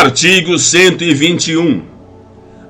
Artigo 121.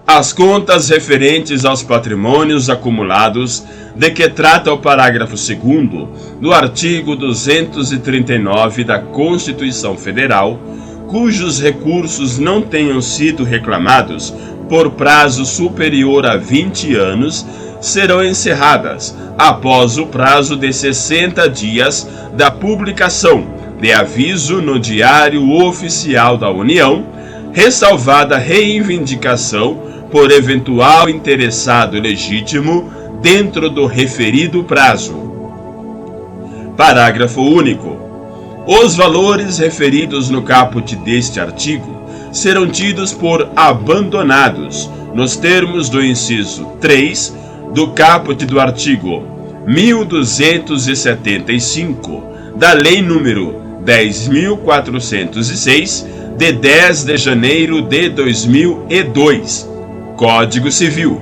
As contas referentes aos patrimônios acumulados, de que trata o parágrafo 2º do artigo 239 da Constituição Federal, cujos recursos não tenham sido reclamados por prazo superior a 20 anos, serão encerradas após o prazo de 60 dias da publicação de aviso no Diário Oficial da União, ressalvada reivindicação por eventual interessado legítimo dentro do referido prazo. Parágrafo único. Os valores referidos no caput deste artigo serão tidos por abandonados nos termos do inciso 3 do caput do artigo 1275 da Lei nº 10.406, de 10 de janeiro de 2002, Código Civil,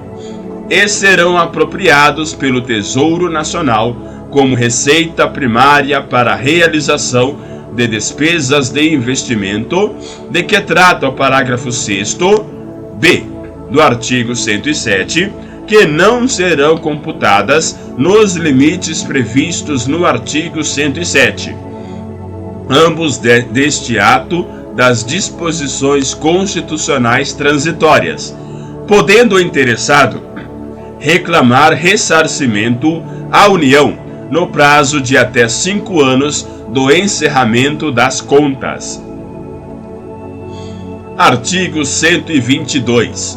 e serão apropriados pelo Tesouro Nacional como receita primária para a realização de despesas de investimento, de que trata o parágrafo 6º-b do artigo 107, que não serão computadas nos limites previstos no artigo 107, ambos deste ato das disposições constitucionais transitórias, podendo o interessado reclamar ressarcimento à União no prazo de até 5 anos do encerramento das contas. Artigo 122.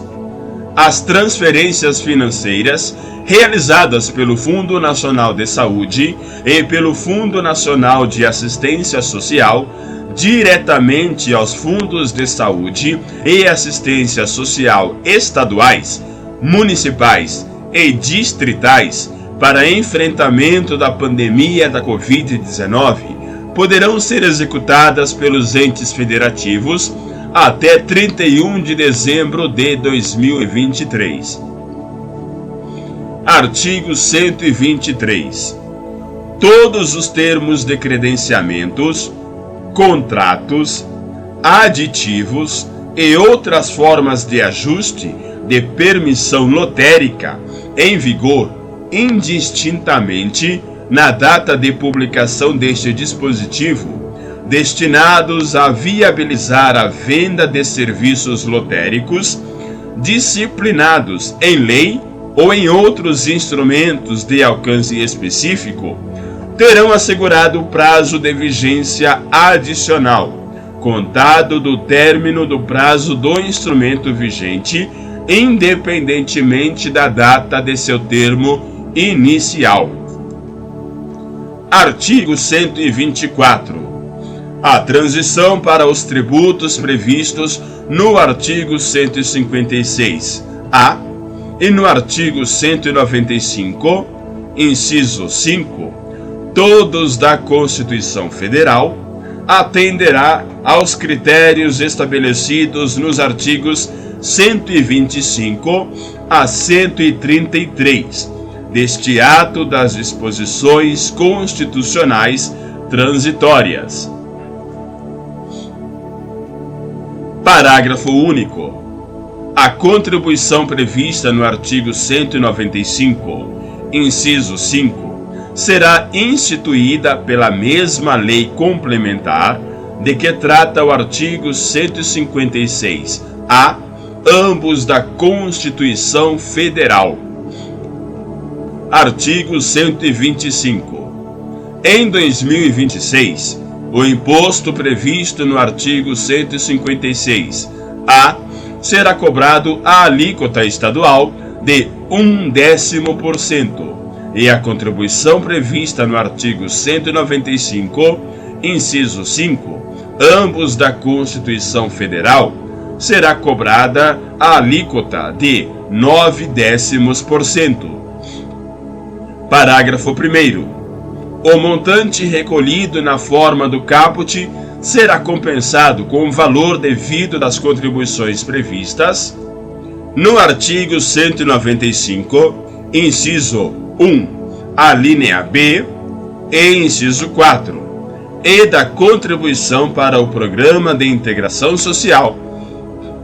As transferências financeiras realizadas pelo Fundo Nacional de Saúde e pelo Fundo Nacional de Assistência Social diretamente aos fundos de saúde e assistência social estaduais, municipais e distritais para enfrentamento da pandemia da Covid-19 poderão ser executadas pelos entes federativos até 31 de dezembro de 2023. Artigo 123. Todos os termos de credenciamentos, contratos, aditivos e outras formas de ajuste de permissão lotérica em vigor indistintamente na data de publicação deste dispositivo, destinados a viabilizar a venda de serviços lotéricos, disciplinados em lei ou em outros instrumentos de alcance específico, terão assegurado o prazo de vigência adicional, contado do término do prazo do instrumento vigente, independentemente da data de seu termo inicial. Artigo 124. A transição para os tributos previstos no artigo 156-A e no artigo 195, inciso 5, todos da Constituição Federal, atenderá aos critérios estabelecidos nos artigos 125 a 133 deste ato das disposições constitucionais transitórias. Parágrafo único. A contribuição prevista no artigo 195, inciso 5, será instituída pela mesma lei complementar de que trata o artigo 156-A, ambos da Constituição Federal. Artigo 125. Em 2026, o imposto previsto no artigo 156-A será cobrado a alíquota estadual de 0,1% e a contribuição prevista no artigo 195, inciso 5, ambos da Constituição Federal, será cobrada a alíquota de 0,9%. Parágrafo 1º. O montante recolhido na forma do caput será compensado com o valor devido das contribuições previstas no artigo 195, inciso 1, alínea B e inciso 4, e da contribuição para o Programa de Integração Social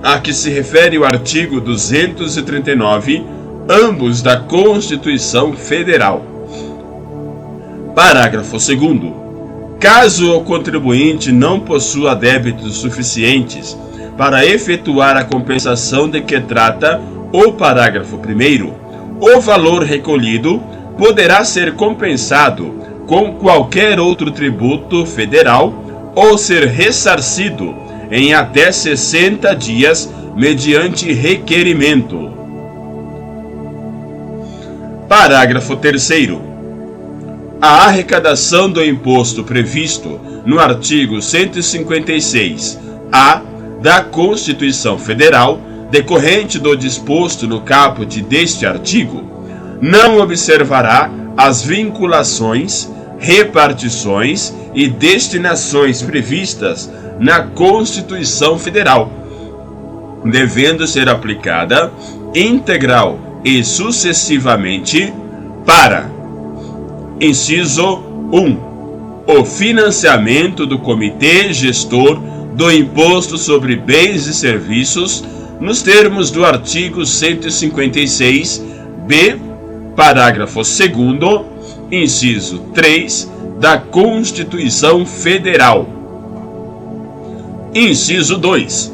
a que se refere o artigo 239, ambos da Constituição Federal. Parágrafo 2º. Caso o contribuinte não possua débitos suficientes para efetuar a compensação de que trata o parágrafo 1º, o valor recolhido poderá ser compensado com qualquer outro tributo federal ou ser ressarcido em até 60 dias mediante requerimento. Parágrafo 3º. A arrecadação do imposto previsto no artigo 156-A da Constituição Federal, decorrente do disposto no caput deste artigo, não observará as vinculações, repartições e destinações previstas na Constituição Federal, devendo ser aplicada integral e sucessivamente para: inciso 1. O financiamento do Comitê Gestor do Imposto sobre Bens e Serviços, nos termos do artigo 156-B, parágrafo 2º, inciso 3, da Constituição Federal. Inciso 2.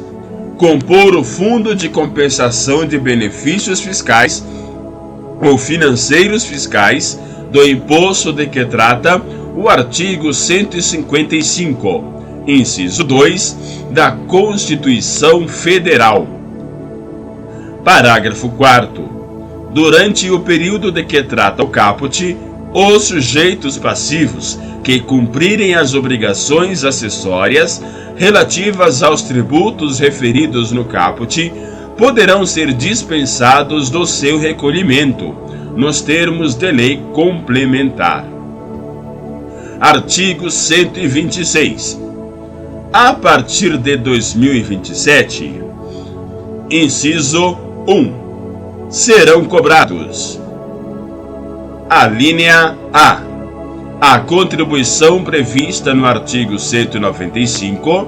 Compor o Fundo de Compensação de Benefícios Fiscais ou Financeiros Fiscais do imposto de que trata o artigo 155, inciso 2, da Constituição Federal. Parágrafo 4º. Durante o período de que trata o caput, os sujeitos passivos que cumprirem as obrigações acessórias relativas aos tributos referidos no caput poderão ser dispensados do seu recolhimento, nos termos de lei complementar. Artigo 126. A partir de 2027, inciso 1, serão cobrados: alínea A. A contribuição prevista no artigo 195,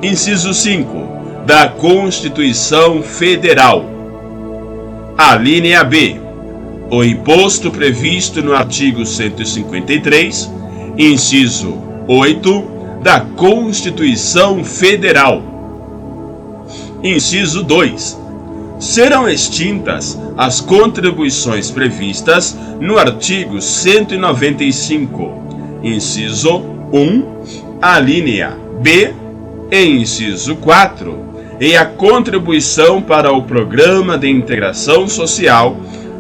inciso 5, da Constituição Federal. Alínea B. O imposto previsto no artigo 153, inciso 8, da Constituição Federal. Inciso 2. Serão extintas as contribuições previstas no artigo 195, inciso 1, alínea B e inciso 4, e a contribuição para o Programa de Integração Social,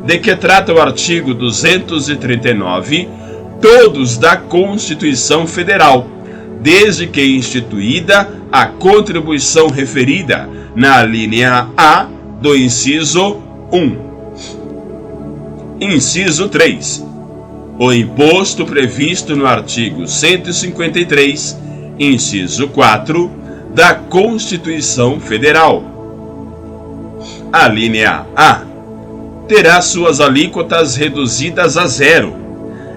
de que trata o artigo 239, todos da Constituição Federal, desde que instituída a contribuição referida na alínea A do inciso 1. Inciso 3. O imposto previsto no artigo 153, inciso 4, da Constituição Federal. Alínea A. Terá suas alíquotas reduzidas a zero,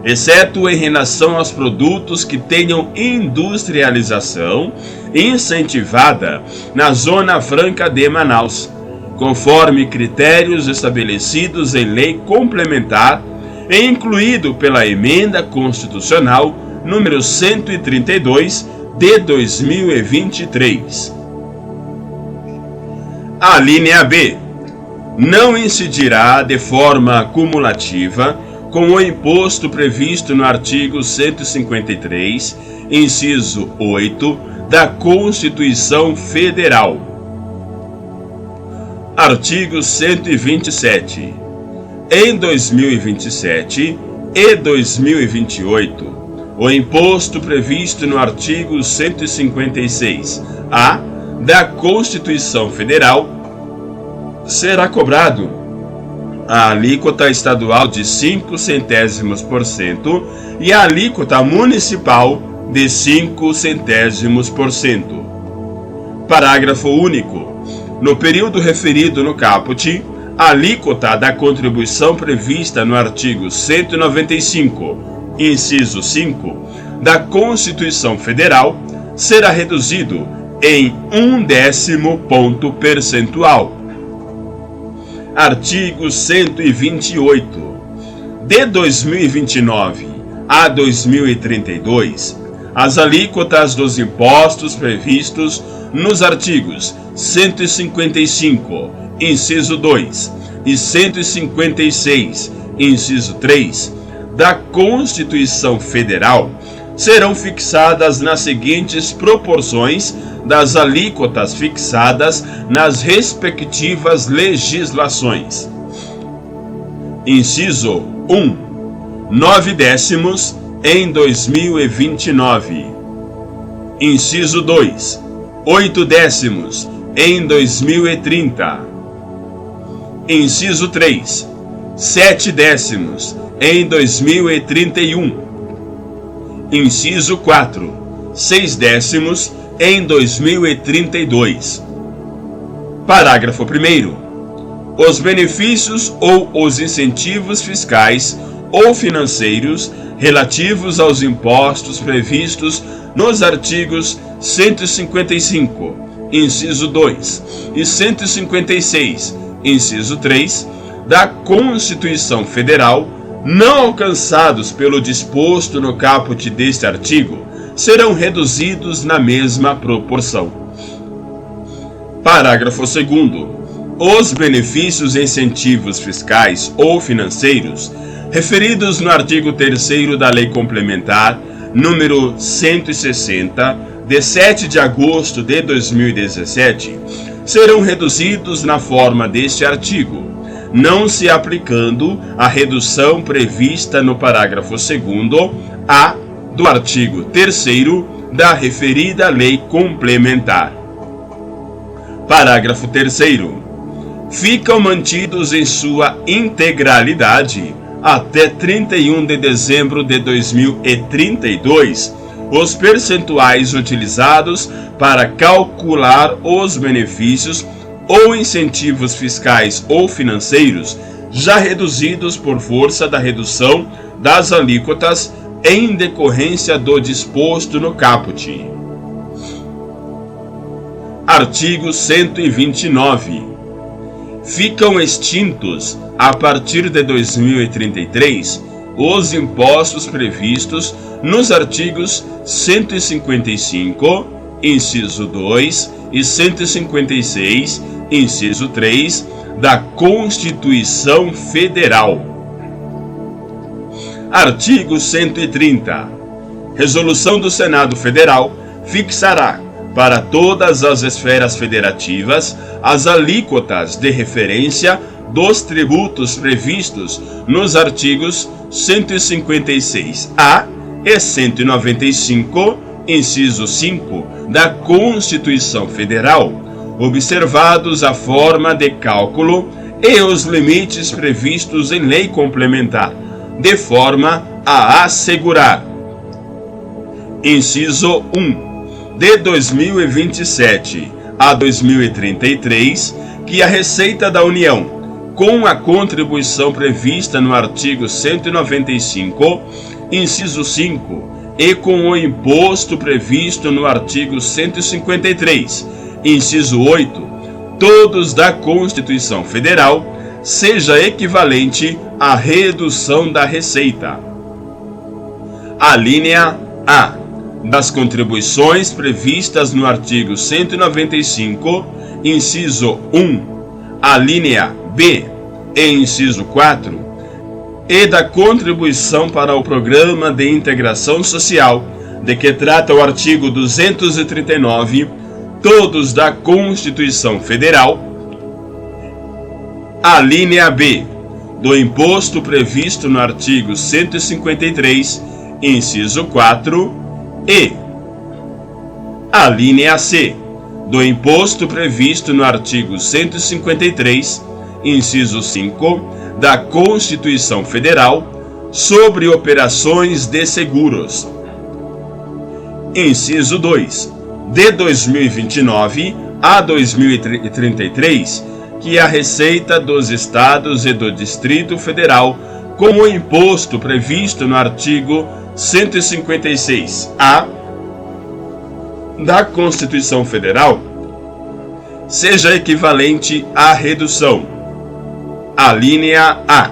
exceto em relação aos produtos que tenham industrialização incentivada na Zona Franca de Manaus, conforme critérios estabelecidos em lei complementar e incluído pela Emenda Constitucional número 132 de 2023. A linha B não incidirá de forma cumulativa com o imposto previsto no artigo 153, inciso 8, da Constituição Federal. Artigo 127. Em 2027 e 2028, o imposto previsto no artigo 156-A da Constituição Federal será cobrado a alíquota estadual de 0,05% e a alíquota municipal de 0,05%. Parágrafo único. No período referido no caput, a alíquota da contribuição prevista no artigo 195, inciso 5, da Constituição Federal será reduzido em 1/10 ponto percentual. Artigo 128. De 2029 a 2032, as alíquotas dos impostos previstos nos artigos 155, inciso 2 e 156, inciso 3, da Constituição Federal serão fixadas nas seguintes proporções das alíquotas fixadas nas respectivas legislações. Inciso 1. 9/10 em 2029. Inciso 2. 8/10 em 2030. Inciso 3. 7/10 em 2031. Inciso 4. 6/10 em 2032. Parágrafo 1º. Os benefícios ou os incentivos fiscais ou financeiros relativos aos impostos previstos nos artigos 155, inciso 2 e 156, inciso 3, da Constituição Federal, não alcançados pelo disposto no caput deste artigo, serão reduzidos na mesma proporção. Parágrafo 2º. Os benefícios e incentivos fiscais ou financeiros referidos no artigo 3º da Lei Complementar número 160, de 7 de agosto de 2017, serão reduzidos na forma deste artigo, não se aplicando a redução prevista no parágrafo 2º-A do artigo 3º da referida Lei Complementar. Parágrafo 3º. Ficam mantidos em sua integralidade até 31 de dezembro de 2032 os percentuais utilizados para calcular os benefícios ou incentivos fiscais ou financeiros já reduzidos por força da redução das alíquotas em decorrência do disposto no caput. Artigo 129. Ficam extintos, a partir de 2033, os impostos previstos nos artigos 155, inciso 2 e 156, inciso 3, da Constituição Federal. Artigo 130. Resolução do Senado Federal fixará, para todas as esferas federativas, as alíquotas de referência dos tributos previstos nos artigos 156-A e 195, inciso 5, da Constituição Federal, observados a forma de cálculo e os limites previstos em lei complementar, de forma a assegurar: inciso 1. De 2027 a 2033, que a Receita da União, com a contribuição prevista no artigo 195, inciso 5, e com o imposto previsto no artigo 153, inciso 8, todos da Constituição Federal, seja equivalente à redução da receita. Alínea A. Das contribuições previstas no artigo 195, inciso 1, alínea B e inciso 4, e da contribuição para o Programa de Integração Social, de que trata o artigo 239, todos da Constituição Federal. Alínea B. Do imposto previsto no artigo 153, inciso 4, e alínea C. Do imposto previsto no artigo 153, inciso 5, da Constituição Federal, sobre operações de seguros. Inciso 2. De 2029 a 2033, que a Receita dos Estados e do Distrito Federal, com o imposto previsto no artigo 156-A da Constituição Federal seja equivalente à redução, alínea A,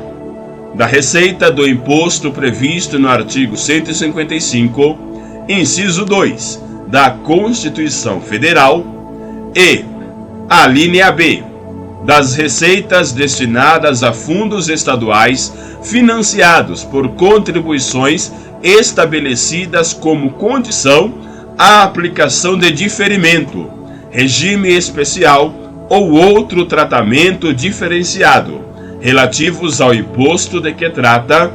da receita do imposto previsto no artigo 155, inciso 2, da Constituição Federal e, alínea B, das receitas destinadas a fundos estaduais financiados por contribuições estabelecidas como condição à aplicação de diferimento, regime especial ou outro tratamento diferenciado, relativos ao imposto de que trata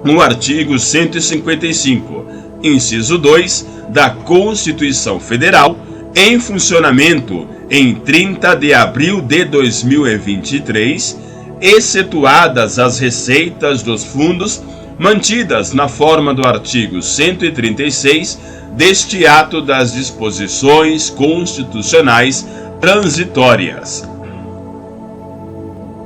no artigo 155, inciso 2, da Constituição Federal, em funcionamento em 30 de abril de 2023, excetuadas as receitas dos fundos mantidas na forma do artigo 136 deste ato das disposições constitucionais transitórias.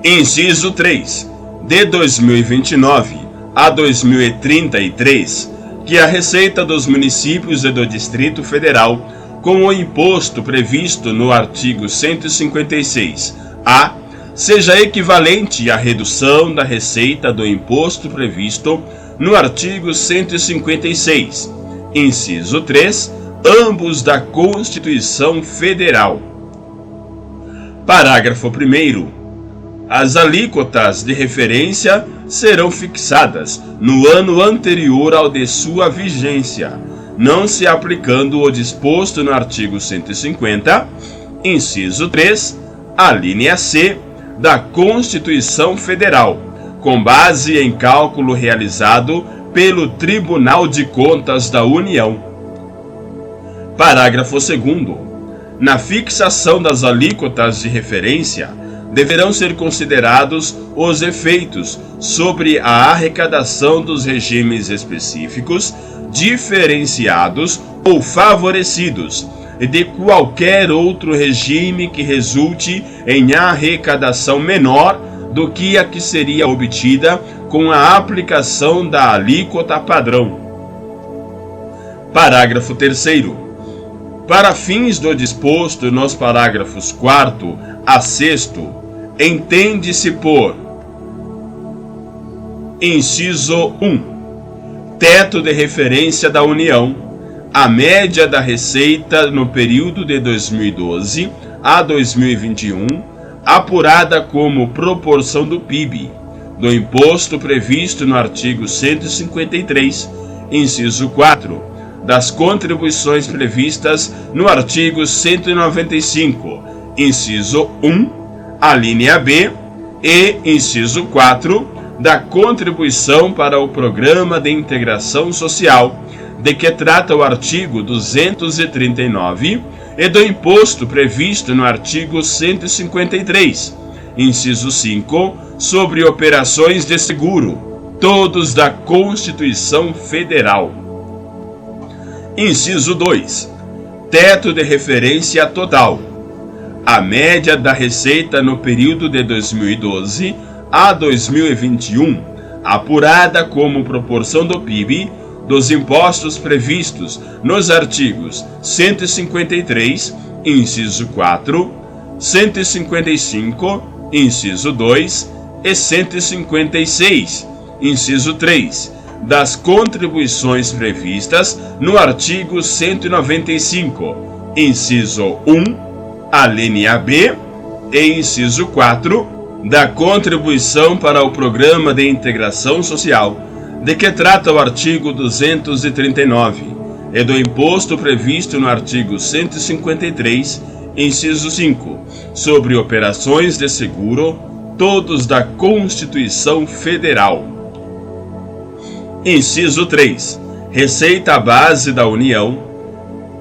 Inciso 3. De 2029 a 2033, que a receita dos municípios e do Distrito Federal, com o imposto previsto no artigo 156-A, seja equivalente à redução da receita do imposto previsto no artigo 156, inciso 3, ambos da Constituição Federal. Parágrafo 1º. As alíquotas de referência serão fixadas no ano anterior ao de sua vigência, não se aplicando o disposto no artigo 150, inciso 3, alínea C, da Constituição Federal, com base em cálculo realizado pelo Tribunal de Contas da União. Parágrafo 2º. Na fixação das alíquotas de referência, deverão ser considerados os efeitos sobre a arrecadação dos regimes específicos, diferenciados ou favorecidos, e de qualquer outro regime que resulte em arrecadação menor do que a que seria obtida com a aplicação da alíquota padrão. Parágrafo 3º. Para fins do disposto nos parágrafos 4º a 6º, entende-se por: inciso 1. Teto de referência da União, a média da receita no período de 2012 a 2021, apurada como proporção do PIB, do imposto previsto no artigo 153, inciso 4, das contribuições previstas no artigo 195, inciso 1, alínea B, e inciso 4, da contribuição para o Programa de Integração Social, de que trata o artigo 239, e do imposto previsto no artigo 153, inciso 5, sobre operações de seguro, todos da Constituição Federal. Inciso 2. Teto de referência total. A média da receita no período de 2012 a 2021, apurada como proporção do PIB, dos impostos previstos nos artigos 153, inciso 4, 155, inciso 2 e 156, inciso 3, das contribuições previstas no artigo 195, inciso 1, alínea B, e inciso 4, da contribuição para o Programa de Integração Social, de que trata o artigo 239, e do imposto previsto no artigo 153, inciso 5, sobre operações de seguro, todos da Constituição Federal. Inciso 3. Receita base da União.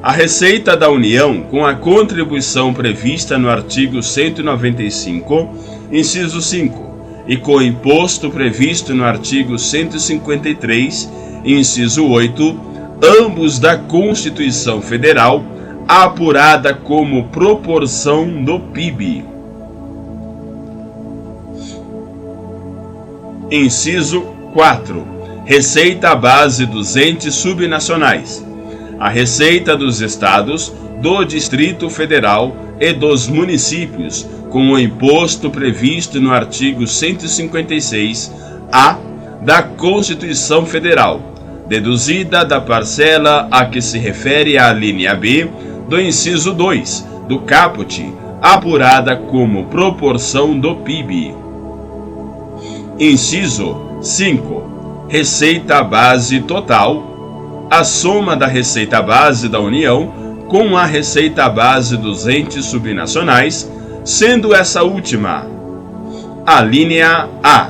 A receita da União, com a contribuição prevista no artigo 195, inciso 5, e com o imposto previsto no artigo 153, inciso 8, ambos da Constituição Federal, apurada como proporção do PIB. Inciso 4. Receita base dos entes subnacionais. a receita dos estados, do Distrito Federal e dos municípios, com o imposto previsto no artigo 156-A da Constituição Federal, deduzida da parcela a que se refere a linha B do inciso 2 do caput, apurada como proporção do PIB. Inciso 5. Receita base total: a soma da receita base da União com a receita base dos entes subnacionais, sendo essa última a linha A,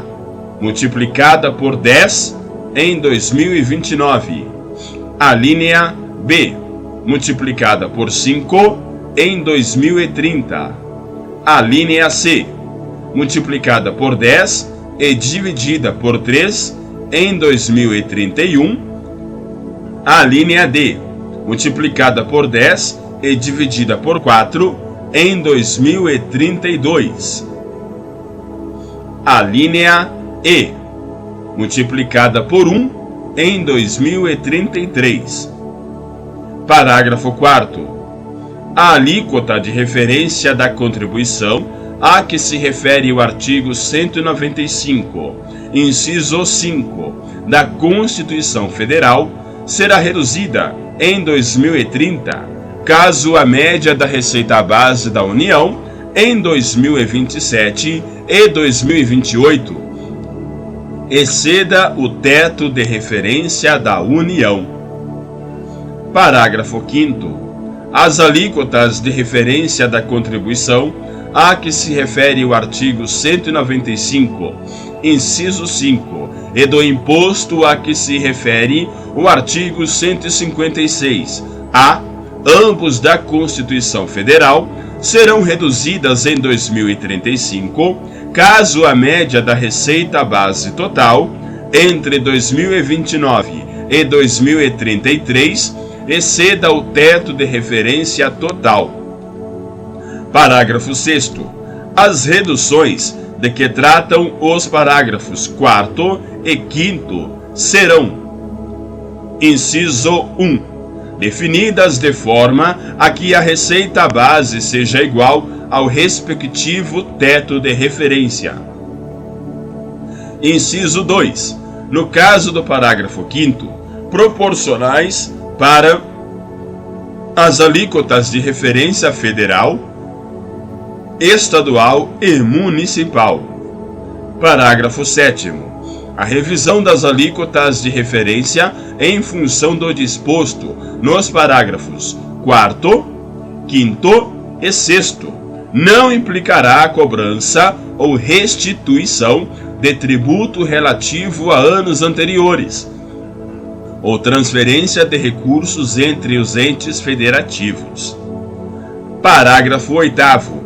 multiplicada por 10 em 2029, a linha B, multiplicada por 5 em 2030, a linha C, multiplicada por 10 e dividida por 3 em 2031, a linha D, multiplicada por 10 e dividida por 4 em 2032, a linha E, multiplicada por 1 em 2033. Parágrafo 4º. A alíquota de referência da contribuição a que se refere o artigo 195, inciso 5, da Constituição Federal será reduzida em 2030, caso a média da receita base da União em 2027 e 2028 exceda o teto de referência da União. Parágrafo 5º. As alíquotas de referência da contribuição a que se refere o artigo 195, inciso 5, e do imposto a que se refere o artigo 156-A, ambos da Constituição Federal, serão reduzidas em 2035, caso a média da receita base total entre 2029 e 2033 exceda o teto de referência total. Parágrafo 6º. As reduções de que tratam os parágrafos 4º e 5º serão: inciso 1. Definidas de forma a que a receita base seja igual ao respectivo teto de referência. Inciso 2. No caso do parágrafo 5º, proporcionais para as alíquotas de referência federal, estadual e municipal. Parágrafo 7º. A revisão das alíquotas de referência em função do disposto nos parágrafos 4º, 5º e 6º não implicará a cobrança ou restituição de tributo relativo a anos anteriores, ou transferência de recursos entre os entes federativos. Parágrafo 8º.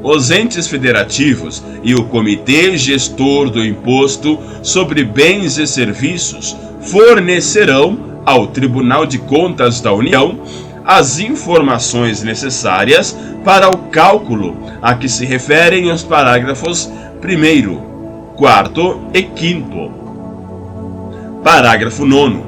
Os entes federativos e o Comitê Gestor do Imposto sobre Bens e Serviços fornecerão ao Tribunal de Contas da União as informações necessárias para o cálculo a que se referem os parágrafos 1º, 4º e 5º. Parágrafo 9º.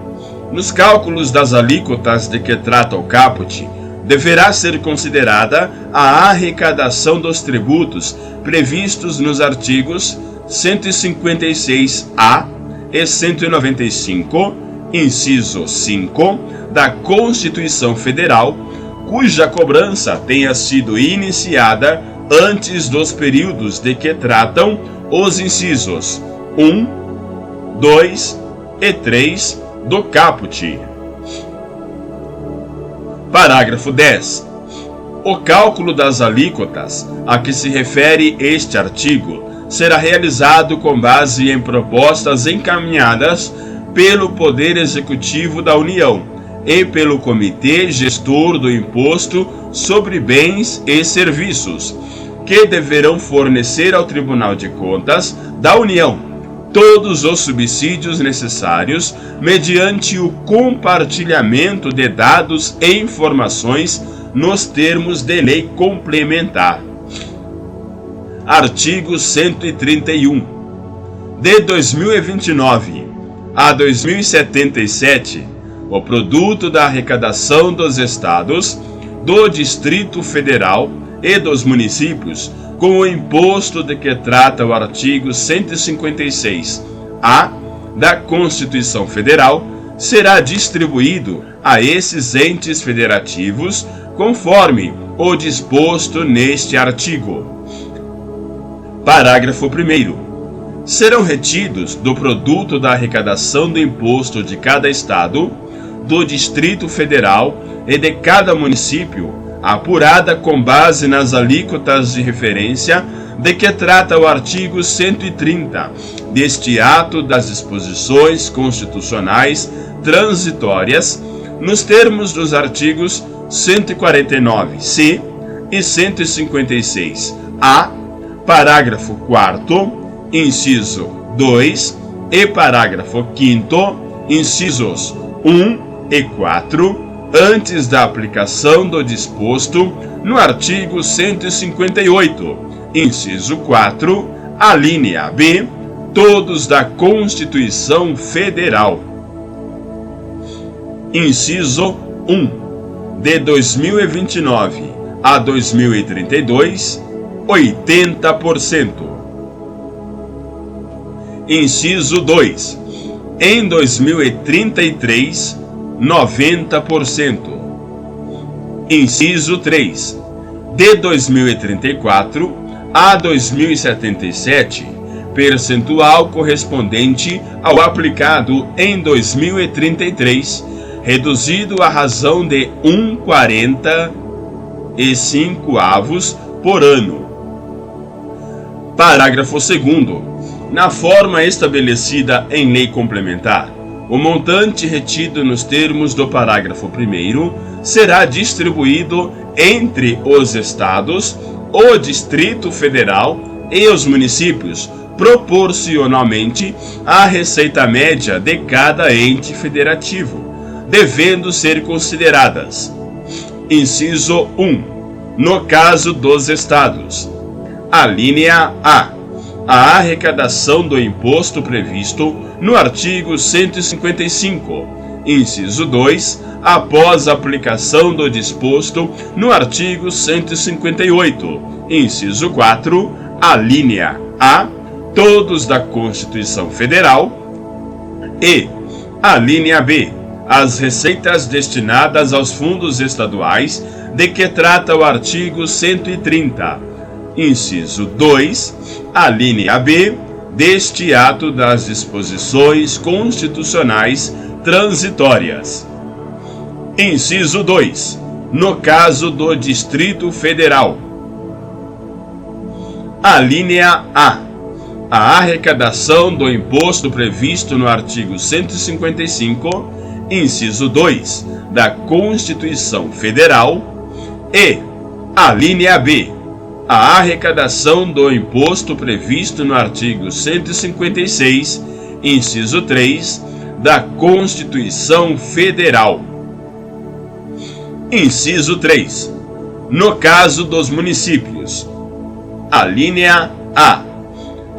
Nos cálculos das alíquotas de que trata o caput, deverá ser considerada a arrecadação dos tributos previstos nos artigos 156-A e 195, inciso 5, da Constituição Federal, cuja cobrança tenha sido iniciada antes dos períodos de que tratam os incisos 1, 2 e 3 do caput. Parágrafo 10. O cálculo das alíquotas a que se refere este artigo será realizado com base em propostas encaminhadas pelo Poder Executivo da União e pelo Comitê Gestor do Imposto sobre Bens e Serviços, que deverão fornecer ao Tribunal de Contas da União todos os subsídios necessários mediante o compartilhamento de dados e informações nos termos de lei complementar. Artigo 131. De 2029 a 2077, o produto da arrecadação dos estados, do Distrito Federal e dos municípios, com o imposto de que trata o artigo 156-A da Constituição Federal, será distribuído a esses entes federativos conforme o disposto neste artigo. Parágrafo 1º. Serão retidos do produto da arrecadação do imposto de cada estado, do Distrito Federal e de cada município, apurada com base nas alíquotas de referência de que trata o artigo 130 deste ato das disposições constitucionais transitórias, nos termos dos artigos 149-C e 156-A, parágrafo 4º, inciso 2 e parágrafo 5º, incisos 1 e 4, antes da aplicação do disposto no artigo 158, inciso 4, alínea B, todos da Constituição Federal. Inciso 1. De 2029 a 2032, 80%. Inciso 2. Em 2033, 90%. Inciso 3. De 2034 a 2077, percentual correspondente ao aplicado em 2033, reduzido à razão de 1,45 por ano. Parágrafo 2º. Na forma estabelecida em lei complementar, o montante retido nos termos do parágrafo 1º será distribuído entre os estados, o Distrito Federal e os municípios, proporcionalmente à receita média de cada ente federativo, devendo ser consideradas: inciso 1. No caso dos estados, alínea A, a arrecadação do imposto previsto no artigo 155, inciso 2, após a aplicação do disposto no artigo 158, inciso 4, alínea A, todos da Constituição Federal, e alínea B, as receitas destinadas aos fundos estaduais de que trata o artigo 130, inciso 2, alínea B, deste ato das disposições constitucionais transitórias. Inciso 2. No caso do Distrito Federal, alínea A, a arrecadação do imposto previsto no artigo 155, inciso 2, da Constituição Federal, e alínea B, a arrecadação do imposto previsto no artigo 156, inciso 3, da Constituição Federal. Inciso 3. No caso dos municípios, alínea A,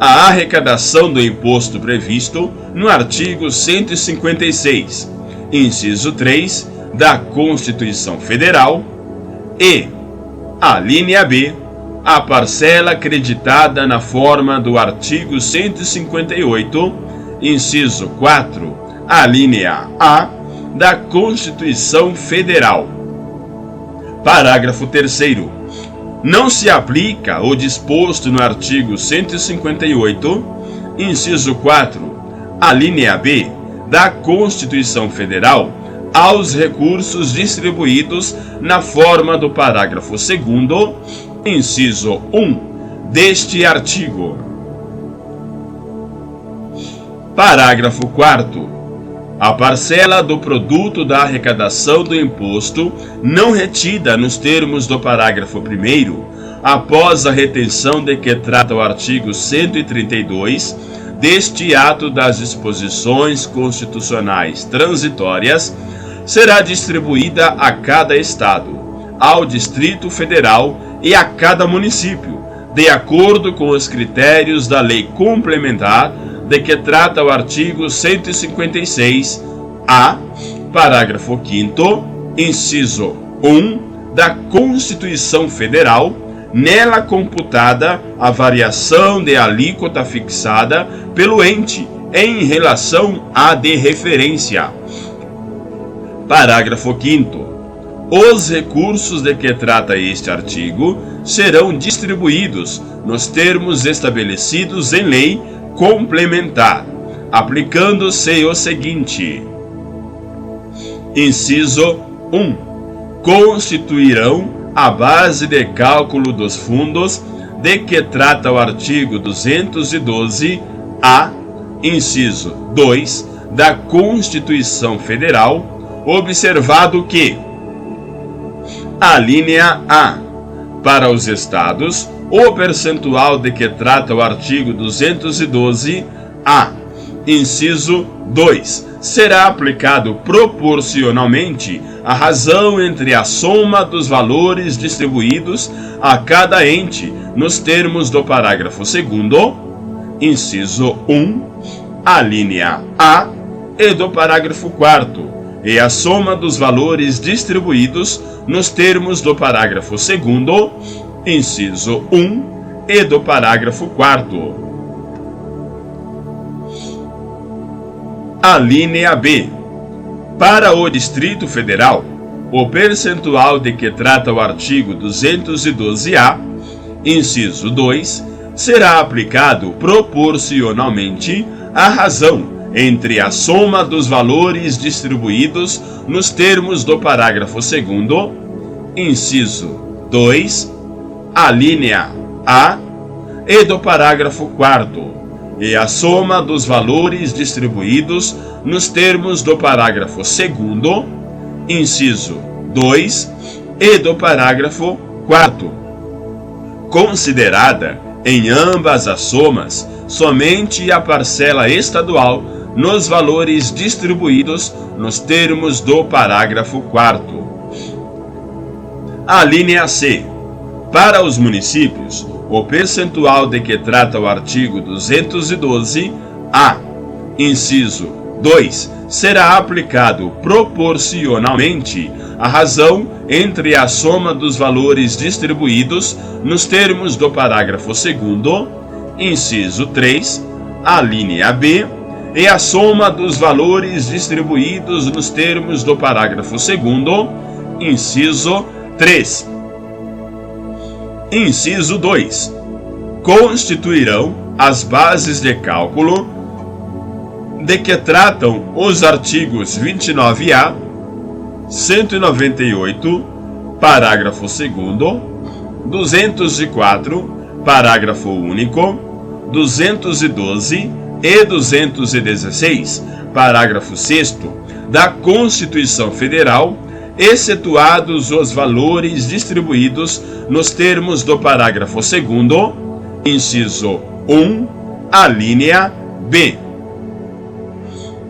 a arrecadação do imposto previsto no artigo 156, inciso 3, da Constituição Federal, e alínea B, a parcela acreditada na forma do artigo 158, inciso 4, alínea A, da Constituição Federal. Parágrafo 3º. Não se aplica o disposto no artigo 158, inciso 4, alínea B, da Constituição Federal aos recursos distribuídos na forma do parágrafo 2º, inciso 1, deste artigo. Parágrafo 4º. A parcela do produto da arrecadação do imposto não retida nos termos do parágrafo 1º, após a retenção de que trata o artigo 132 deste ato das disposições constitucionais transitórias, será distribuída a cada estado, ao Distrito Federal e a cada município, de acordo com os critérios da lei complementar de que trata o artigo 156-A Parágrafo 5º, inciso 1 da Constituição Federal, nela computada a variação de alíquota fixada pelo ente em relação à de referência. Parágrafo 5º. Os recursos de que trata este artigo serão distribuídos nos termos estabelecidos em lei complementar, aplicando-se o seguinte: inciso 1. Constituirão a base de cálculo dos fundos de que trata o artigo 212-A, inciso 2, da Constituição Federal, observado que: alínea A. Para os estados, o percentual de que trata o artigo 212-A, inciso 2, será aplicado proporcionalmente à razão entre a soma dos valores distribuídos a cada ente nos termos do parágrafo 2º, inciso 1, alínea A, e do parágrafo 4º, e a soma dos valores distribuídos nos termos do parágrafo 2º, inciso 1, e do parágrafo 4º. Alínea B. Para o Distrito Federal, o percentual de que trata o artigo 212-A, inciso 2, será aplicado proporcionalmente à razão entre a soma dos valores distribuídos nos termos do parágrafo 2º, inciso 2, alínea A, e do parágrafo 4º, e a soma dos valores distribuídos nos termos do parágrafo 2º, inciso 2, e do parágrafo 4º, considerada em ambas as somas somente a parcela estadual nos valores distribuídos nos termos do parágrafo 4º. A linha C. Para os municípios, o percentual de que trata o artigo 212-A, inciso 2, será aplicado proporcionalmente à razão entre a soma dos valores distribuídos nos termos do parágrafo 2º, inciso 3, a linha B, e a soma dos valores distribuídos nos termos do parágrafo 2º, inciso 3. Inciso 2. Constituirão as bases de cálculo de que tratam os artigos 29-A, 198, parágrafo 2º, 204, parágrafo único, 212 e 216, parágrafo 6º, da Constituição Federal, excetuados os valores distribuídos nos termos do parágrafo 2º, inciso 1, a linha B.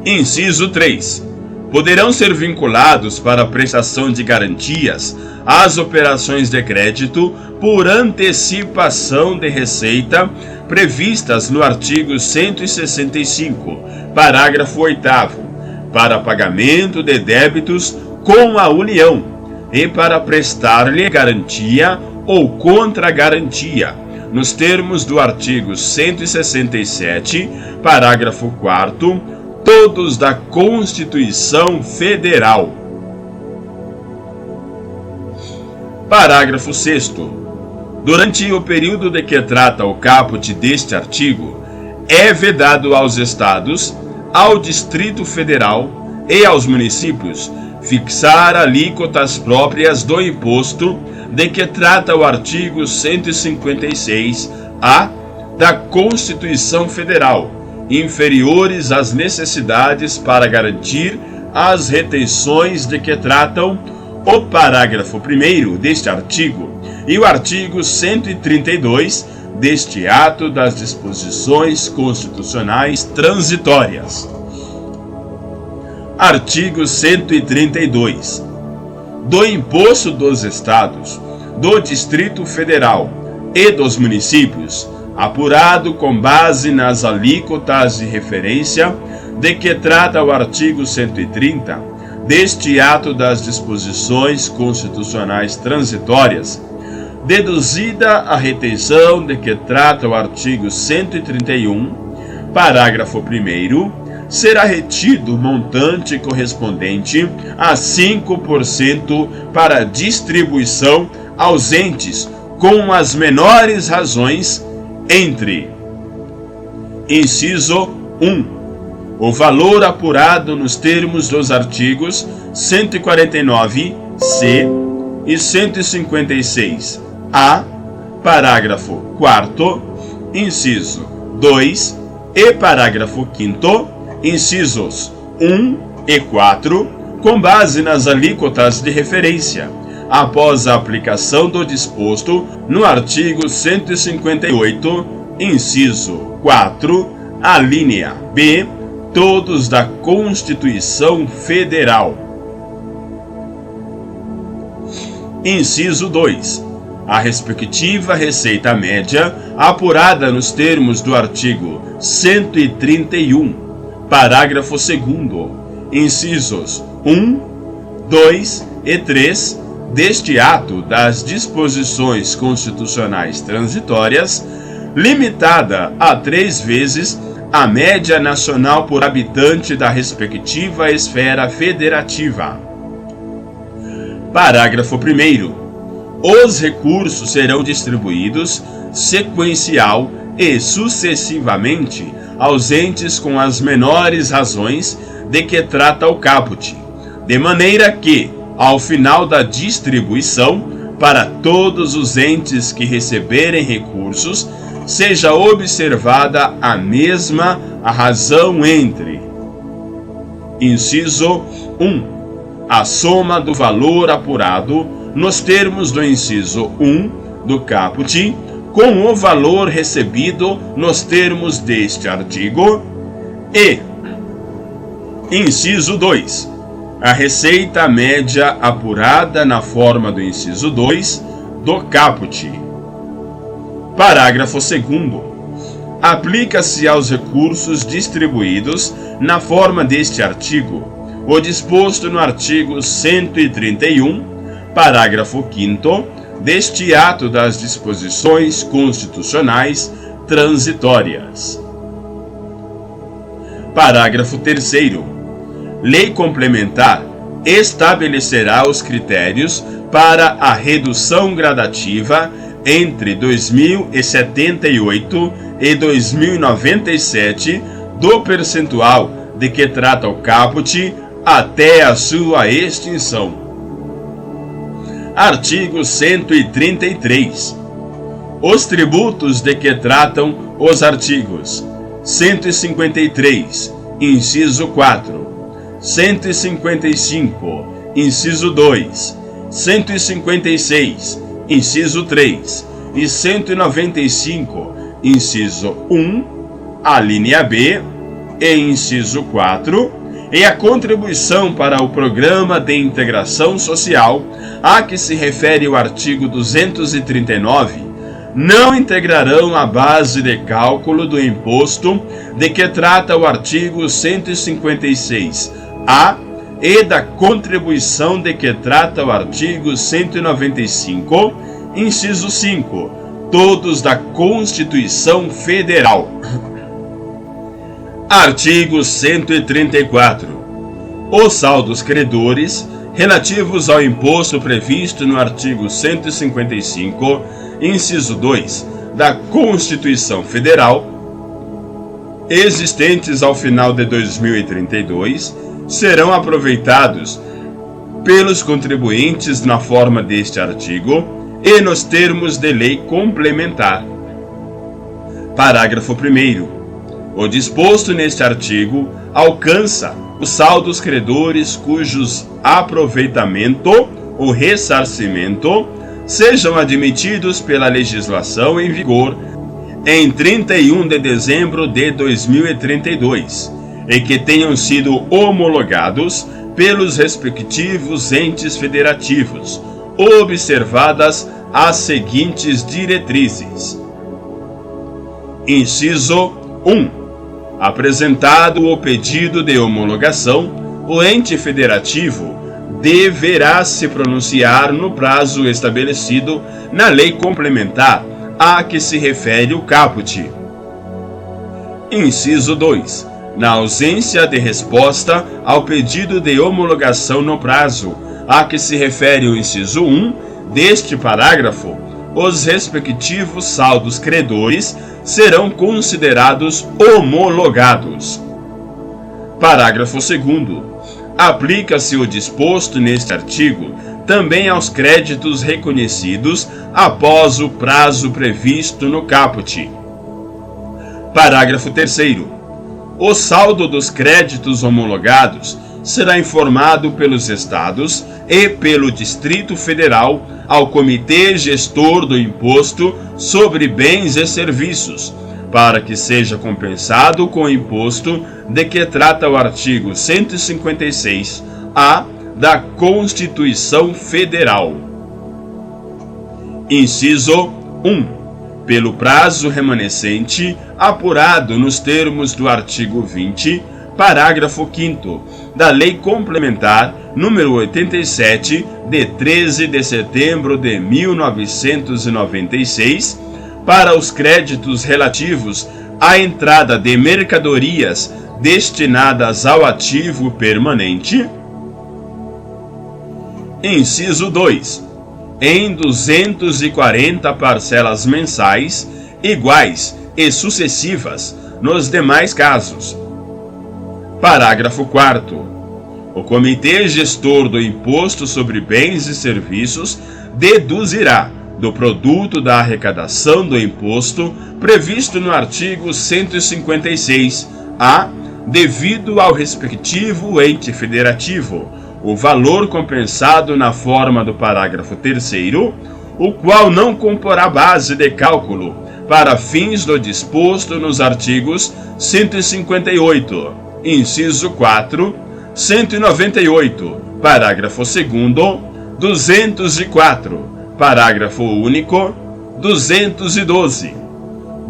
Inciso 3. Poderão ser vinculados para a prestação de garantias às operações de crédito por antecipação de receita previstas no artigo 165, parágrafo 8º, para pagamento de débitos com a União e para prestar-lhe garantia ou contragarantia, nos termos do artigo 167, parágrafo 4º, todos da Constituição Federal. Parágrafo 6º. Durante o período de que trata o caput deste artigo, é vedado aos Estados, ao Distrito Federal e aos municípios fixar alíquotas próprias do imposto de que trata o artigo 156-A da Constituição Federal, inferiores às necessidades para garantir as retenções de que tratam o parágrafo 1º deste artigo e o artigo 132 deste ato das disposições constitucionais transitórias. Artigo 132. Do imposto dos Estados, do Distrito Federal e dos municípios, apurado com base nas alíquotas de referência de que trata o artigo 130 deste ato das disposições constitucionais transitórias, deduzida a retenção de que trata o artigo 131, parágrafo 1º, será retido o montante correspondente a 5% para distribuição aos entes com as menores razões entre: inciso 1. O valor apurado nos termos dos artigos 149-C e 156-A, parágrafo 4º, inciso 2 e parágrafo 5º, incisos 1 e 4, com base nas alíquotas de referência, após a aplicação do disposto no artigo 158, inciso 4, a linha B, todos da Constituição Federal. Inciso 2. A respectiva receita média apurada nos termos do artigo 131, parágrafo 2º, incisos 1, 2 e 3 deste ato das disposições constitucionais transitórias, limitada a 3 vezes a média nacional por habitante da respectiva esfera federativa. Parágrafo 1º. Os recursos serão distribuídos sequencial e sucessivamente aos entes com as menores razões de que trata o caput, de maneira que, ao final da distribuição, para todos os entes que receberem recursos, seja observada a mesma razão entre: inciso 1. A soma do valor apurado nos termos do inciso 1 do caput com o valor recebido nos termos deste artigo e, inciso 2. A receita média apurada na forma do inciso 2 do caput. Parágrafo 2º. Aplica-se aos recursos distribuídos na forma deste artigo o disposto no artigo 131, parágrafo 5º, deste ato das disposições constitucionais transitórias. Parágrafo 3º. Lei complementar estabelecerá os critérios para a redução gradativa entre 2078 e 2097 do percentual de que trata o caput até a sua extinção. Artigo 133. Os tributos de que tratam os artigos 153, inciso 4, 155, inciso 2, 156, inciso 3 e 195, inciso 1, a linha B e inciso 4, e a contribuição para o Programa de Integração Social, a que se refere o artigo 239, não integrarão a base de cálculo do imposto de que trata o artigo 156-A e da contribuição de que trata o artigo 195, inciso 5, todos da Constituição Federal. Artigo 134. Os saldos credores relativos ao imposto previsto no artigo 155, inciso 2, da Constituição Federal, existentes ao final de 2032, serão aproveitados pelos contribuintes na forma deste artigo e nos termos de lei complementar. Parágrafo 1º. O disposto neste artigo alcança os saldos credores cujos aproveitamento ou ressarcimento sejam admitidos pela legislação em vigor em 31 de dezembro de 2032 e que tenham sido homologados pelos respectivos entes federativos, observadas as seguintes diretrizes. Inciso 1. Apresentado o pedido de homologação, o ente federativo deverá se pronunciar no prazo estabelecido na lei complementar a que se refere o caput. Inciso 2. Na ausência de resposta ao pedido de homologação no prazo a que se refere o inciso 1 deste parágrafo, os respectivos saldos credores serão considerados homologados. Parágrafo 2º. Aplica-se o disposto neste artigo também aos créditos reconhecidos após o prazo previsto no caput. Parágrafo 3º. O saldo dos créditos homologados será informado pelos Estados e pelo Distrito Federal ao Comitê Gestor do Imposto sobre Bens e Serviços, para que seja compensado com o imposto de que trata o artigo 156-A da Constituição Federal. Inciso 1. Pelo prazo remanescente, apurado nos termos do artigo 20, parágrafo 5º, da Lei Complementar número 87, de 13 de setembro de 1996, para os créditos relativos à entrada de mercadorias destinadas ao ativo permanente. Inciso 2. Em 240 parcelas mensais, iguais e sucessivas nos demais casos. Parágrafo 4º. O Comitê Gestor do Imposto sobre Bens e Serviços deduzirá do produto da arrecadação do imposto previsto no artigo 156-A, devido ao respectivo ente federativo, o valor compensado na forma do parágrafo 3º, o qual não comporá base de cálculo para fins do disposto nos artigos 158, inciso 4, 198, parágrafo 2º, 204, parágrafo único, 212,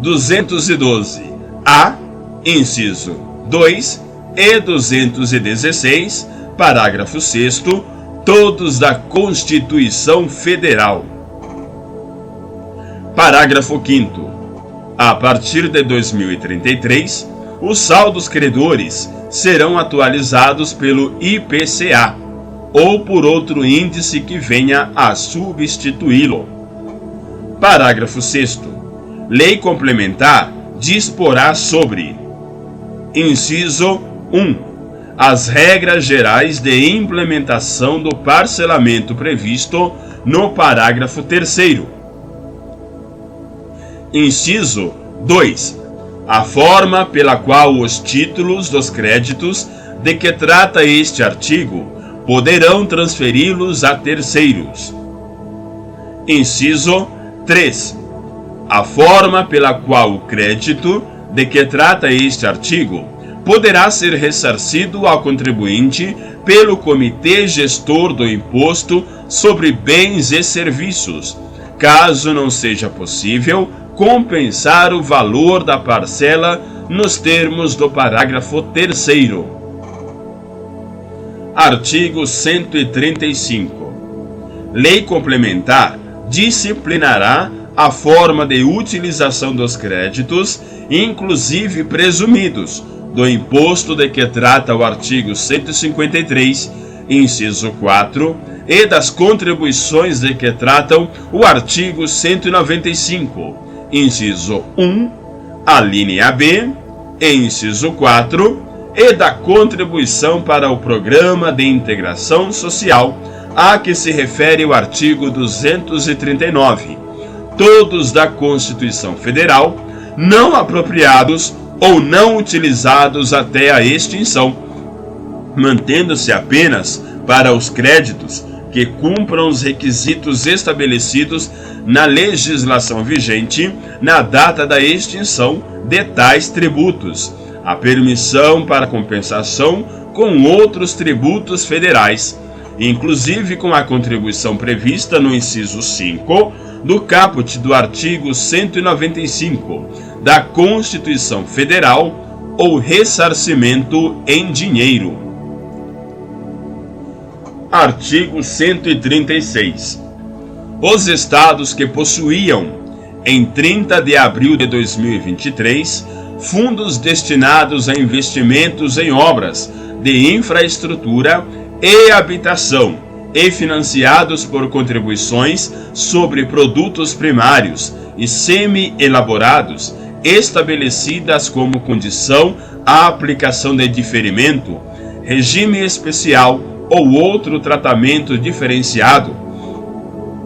212-A, inciso 2 e 216, parágrafo 6º, todos da Constituição Federal. Parágrafo 5º. A partir de 2033, os saldos credores serão atualizados pelo IPCA ou por outro índice que venha a substituí-lo. Parágrafo 6º. Lei complementar disporá sobre: inciso 1. As regras gerais de implementação do parcelamento previsto no parágrafo 3º. Inciso 2. A forma pela qual os títulos dos créditos de que trata este artigo poderão transferi-los a terceiros. Inciso 3. A forma pela qual o crédito de que trata este artigo poderá ser ressarcido ao contribuinte pelo Comitê Gestor do Imposto sobre Bens e Serviços, caso não seja possível compensar o valor da parcela nos termos do parágrafo 3º. Artigo 135. Lei complementar disciplinará a forma de utilização dos créditos, inclusive presumidos, do imposto de que trata o artigo 153, inciso 4, e das contribuições de que tratam o artigo 195, inciso 1, a linha B, e inciso 4, e da contribuição para o Programa de Integração Social, a que se refere o artigo 239, todos da Constituição Federal, não apropriados ou não utilizados até a extinção, mantendo-se apenas para os créditos que cumpram os requisitos estabelecidos na legislação vigente na data da extinção de tais tributos, a permissão para compensação com outros tributos federais, inclusive com a contribuição prevista no inciso 5 do caput do artigo 195 da Constituição Federal ou ressarcimento em dinheiro. Artigo 136. Os estados que possuíam, em 30 de abril de 2023, fundos destinados a investimentos em obras de infraestrutura e habitação e financiados por contribuições sobre produtos primários e semi-elaborados estabelecidas como condição à aplicação de diferimento, regime especial ou outro tratamento diferenciado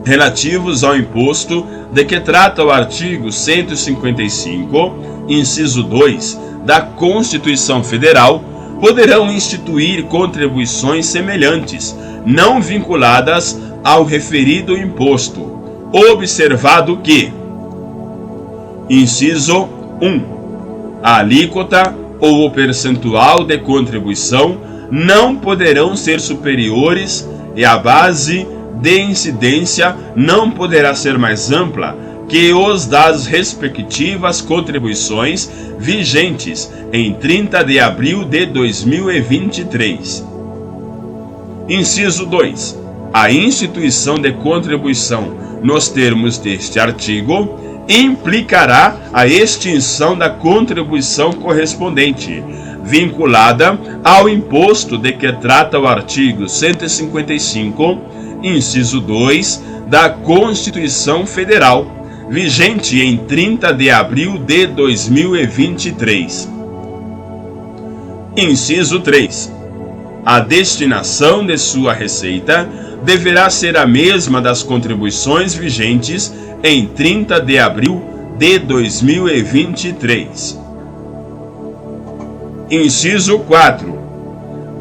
relativos ao imposto de que trata o artigo 155, inciso 2, da Constituição Federal, poderão instituir contribuições semelhantes, não vinculadas ao referido imposto, observado que: inciso 1. A alíquota ou o percentual de contribuição não poderão ser superiores e a base de incidência não poderá ser mais ampla que os das respectivas contribuições vigentes em 30 de abril de 2023. Inciso 2. A instituição de contribuição nos termos deste artigo implicará a extinção da contribuição correspondente, vinculada ao imposto de que trata o artigo 155, inciso 2, da Constituição Federal, vigente em 30 de abril de 2023. Inciso 3. A destinação de sua receita deverá ser a mesma das contribuições vigentes em 30 de abril de 2023. Inciso 4.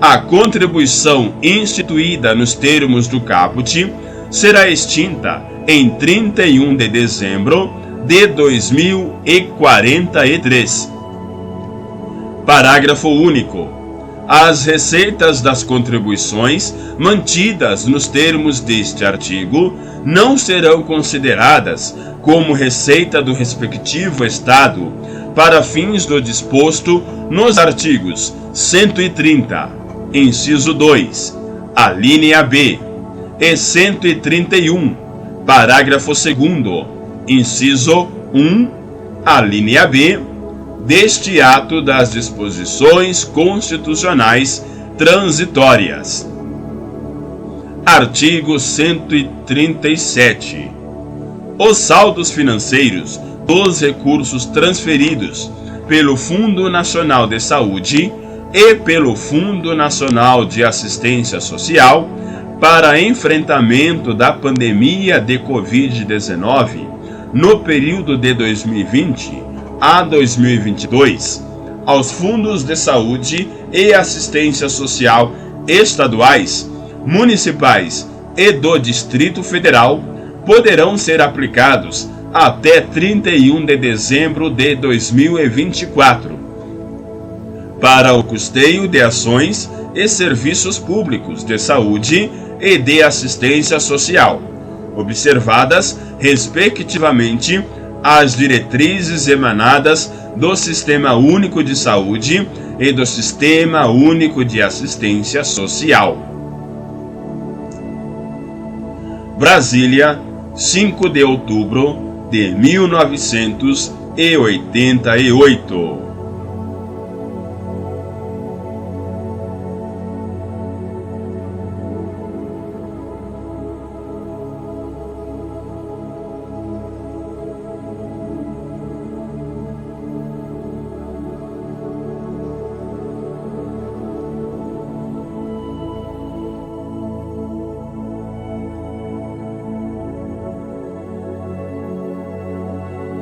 A contribuição instituída nos termos do caput será extinta em 31 de dezembro de 2043. Parágrafo único. As receitas das contribuições mantidas nos termos deste artigo não serão consideradas como receita do respectivo Estado para fins do disposto nos artigos 130, inciso 2, alínea B, e 131, parágrafo 2º, inciso 1, alínea B, deste ato das disposições constitucionais transitórias. Artigo 137. Os saldos financeiros dos recursos transferidos pelo Fundo Nacional de Saúde e pelo Fundo Nacional de Assistência Social para enfrentamento da pandemia de Covid-19 no período de 2020 a 2022, aos fundos de saúde e assistência social estaduais, municipais e do Distrito Federal poderão ser aplicados até 31 de dezembro de 2024 para o custeio de ações e serviços públicos de saúde e de assistência social, observadas, respectivamente, as diretrizes emanadas do Sistema Único de Saúde e do Sistema Único de Assistência Social. Brasília, 5 de outubro de 1988.